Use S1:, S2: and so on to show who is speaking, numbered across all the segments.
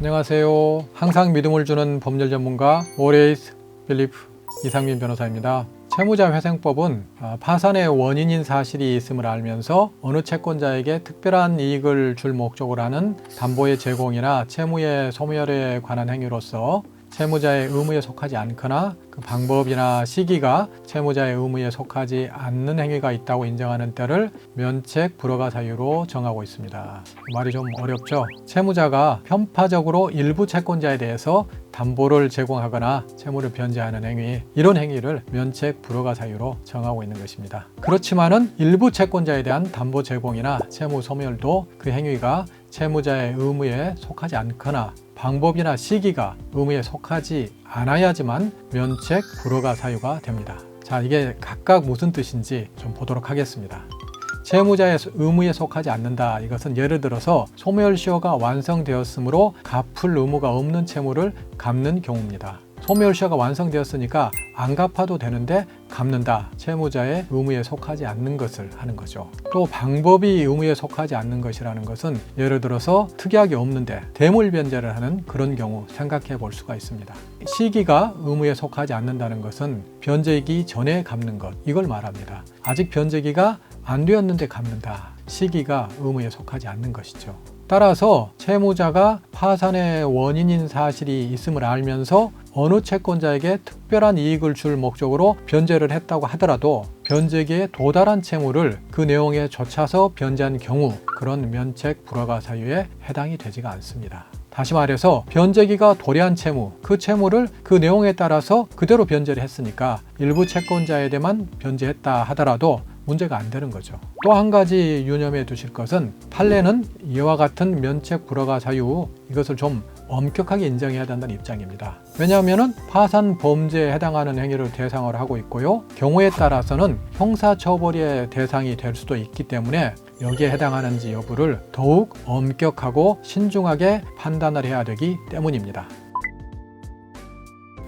S1: 안녕하세요. 항상 믿음을 주는 법률 전문가 Always Believe 이상민 변호사입니다. 채무자회생법은 파산의 원인인 사실이 있음을 알면서 어느 채권자에게 특별한 이익을 줄 목적으로 하는 담보의 제공이나 채무의 소멸에 관한 행위로서 채무자의 의무에 속하지 않거나 그 방법이나 시기가 채무자의 의무에 속하지 않는 행위가 있다고 인정하는 때를 면책 불허가 사유로 정하고 있습니다. 말이 좀 어렵죠? 채무자가 편파적으로 일부 채권자에 대해서 담보를 제공하거나 채무를 변제하는 행위, 이런 행위를 면책 불허가 사유로 정하고 있는 것입니다. 그렇지만은 일부 채권자에 대한 담보 제공이나 채무 소멸도 그 행위가 채무자의 의무에 속하지 않거나 방법이나 시기가 의무에 속하지 않아야지만 면책 불허가 사유가 됩니다. 자, 이게 각각 무슨 뜻인지 좀 보도록 하겠습니다. 채무자의 의무에 속하지 않는다. 이것은 예를 들어서 소멸시효가 완성되었으므로 갚을 의무가 없는 채무를 갚는 경우입니다. 소멸시효가 완성되었으니까 안 갚아도 되는데 갚는다. 채무자의 의무에 속하지 않는 것을 하는 거죠. 또 방법이 의무에 속하지 않는 것이라는 것은 예를 들어서 특이하게 없는데 대물 변제를 하는 그런 경우 생각해 볼 수가 있습니다. 시기가 의무에 속하지 않는다는 것은 변제기 전에 갚는 것, 이걸 말합니다. 아직 변제기가 안 되었는데 갚는다. 시기가 의무에 속하지 않는 것이죠. 따라서 채무자가 파산의 원인인 사실이 있음을 알면서 어느 채권자에게 특별한 이익을 줄 목적으로 변제를 했다고 하더라도 변제기에 도달한 채무를 그 내용에 젖혀서 변제한 경우 그런 면책 불허가 사유에 해당이 되지가 않습니다. 다시 말해서 변제기가 도래한 채무, 그 채무를 그 내용에 따라서 그대로 변제를 했으니까 일부 채권자에 대해만 변제했다 하더라도 문제가 안 되는 거죠. 또 한 가지 유념해 두실 것은 판례는 이와 같은 면책 불허가 사유, 이것을 좀 엄격하게 인정해야 된다는 입장입니다. 왜냐하면 파산 범죄에 해당하는 행위를 대상으로 하고 있고요. 경우에 따라서는 형사처벌의 대상이 될 수도 있기 때문에 여기에 해당하는지 여부를 더욱 엄격하고 신중하게 판단을 해야 되기 때문입니다.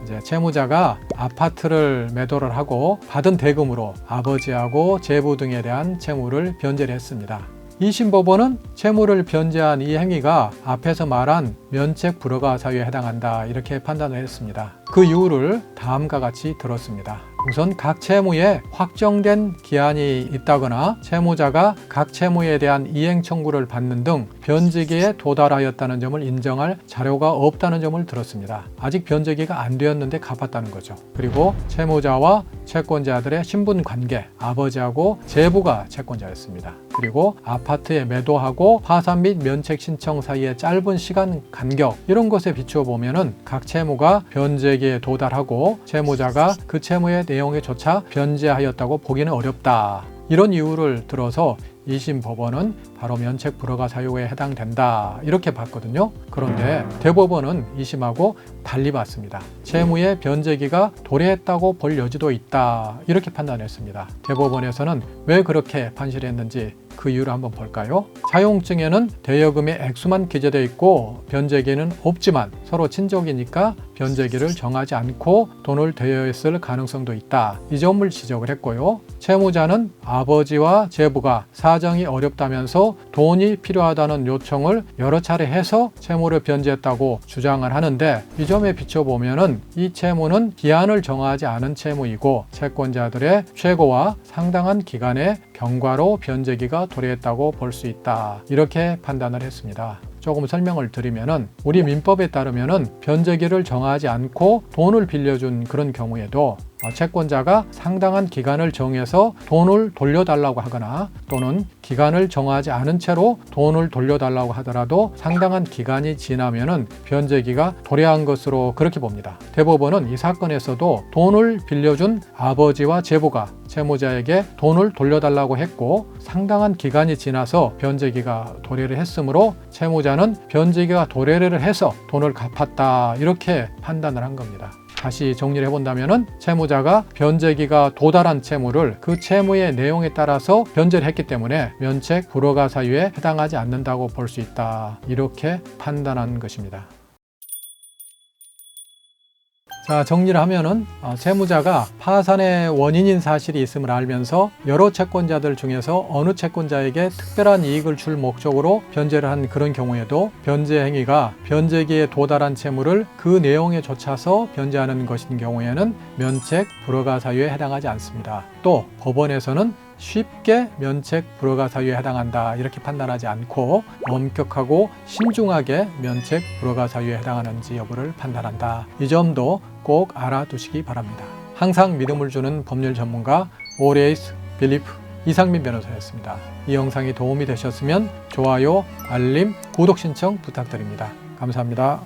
S1: 이제 채무자가 아파트를 매도를 하고 받은 대금으로 아버지하고 제부 등에 대한 채무를 변제를 했습니다. 2심 법원은 채무를 변제한 이 행위가 앞에서 말한 면책 불허가 사유에 해당한다, 이렇게 판단을 했습니다. 그 이유를 다음과 같이 들었습니다. 우선 각 채무에 확정된 기한이 있다거나 채무자가 각 채무에 대한 이행 청구를 받는 등 변제기에 도달하였다는 점을 인정할 자료가 없다는 점을 들었습니다. 아직 변제기가 안 되었는데 갚았다는 거죠. 그리고 채무자와 채권자들의 신분 관계, 아버지하고 제부가 채권자였습니다. 그리고 아파트에 매도하고 파산 및 면책 신청 사이의 짧은 시간 간격, 이런 것에 비추어 보면은 각 채무가 변제기에 도달하고 채무자가 그 채무의 내용에 조차 변제하였다고 보기는 어렵다. 이런 이유를 들어서 2심 법원은 바로 면책 불허가 사유에 해당된다, 이렇게 봤거든요. 그런데 대법원은 2심하고 달리 봤습니다. 채무의 변제기가 도래했다고 볼 여지도 있다, 이렇게 판단했습니다. 대법원에서는 왜 그렇게 판시를 했는지 그 이유를 한번 볼까요? 사용증에는 대여금의 액수만 기재되어 있고 변제기는 없지만 서로 친족이니까 변제기를 정하지 않고 돈을 대여했을 가능성도 있다, 이 점을 지적을 했고요. 채무자는 아버지와 제부가 사정이 어렵다면서 돈이 필요하다는 요청을 여러 차례 해서 채무를 변제했다고 주장을 하는데, 이 점에 비춰보면은 이 채무는 기한을 정하지 않은 채무이고 채권자들의 최고와 상당한 기간의 경과로 변제기가 도래했다고 볼 수 있다, 이렇게 판단을 했습니다. 조금 설명을 드리면은 우리 민법에 따르면은 변제기를 정하지 않고 돈을 빌려준 그런 경우에도 채권자가 상당한 기간을 정해서 돈을 돌려달라고 하거나 또는 기간을 정하지 않은 채로 돈을 돌려달라고 하더라도 상당한 기간이 지나면은 변제기가 도래한 것으로 그렇게 봅니다. 대법원은 이 사건에서도 돈을 빌려준 아버지와 제부가 채무자에게 돈을 돌려달라고 했고 상당한 기간이 지나서 변제기가 도래를 했으므로 채무자는 변제기가 도래를 해서 돈을 갚았다, 이렇게 판단을 한 겁니다. 다시 정리를 해본다면 채무자가 변제기가 도달한 채무를 그 채무의 내용에 따라서 변제를 했기 때문에 면책 불허가 사유에 해당하지 않는다고 볼 수 있다, 이렇게 판단한 것입니다. 자, 정리를 하면은 채무자가 파산의 원인인 사실이 있음을 알면서 여러 채권자들 중에서 어느 채권자에게 특별한 이익을 줄 목적으로 변제를 한 그런 경우에도 변제 행위가 변제기에 도달한 채무를 그 내용에 좇아서 변제하는 것인 경우에는 면책 불허가 사유에 해당하지 않습니다. 또 법원에서는 쉽게 면책 불허가 사유에 해당한다 이렇게 판단하지 않고 엄격하고 신중하게 면책 불허가 사유에 해당하는지 여부를 판단한다. 이 점도 꼭 알아두시기 바랍니다. 항상 믿음을 주는 법률 전문가 Always Believe 이상민 변호사였습니다. 이 영상이 도움이 되셨으면 좋아요, 알림, 구독 신청 부탁드립니다. 감사합니다.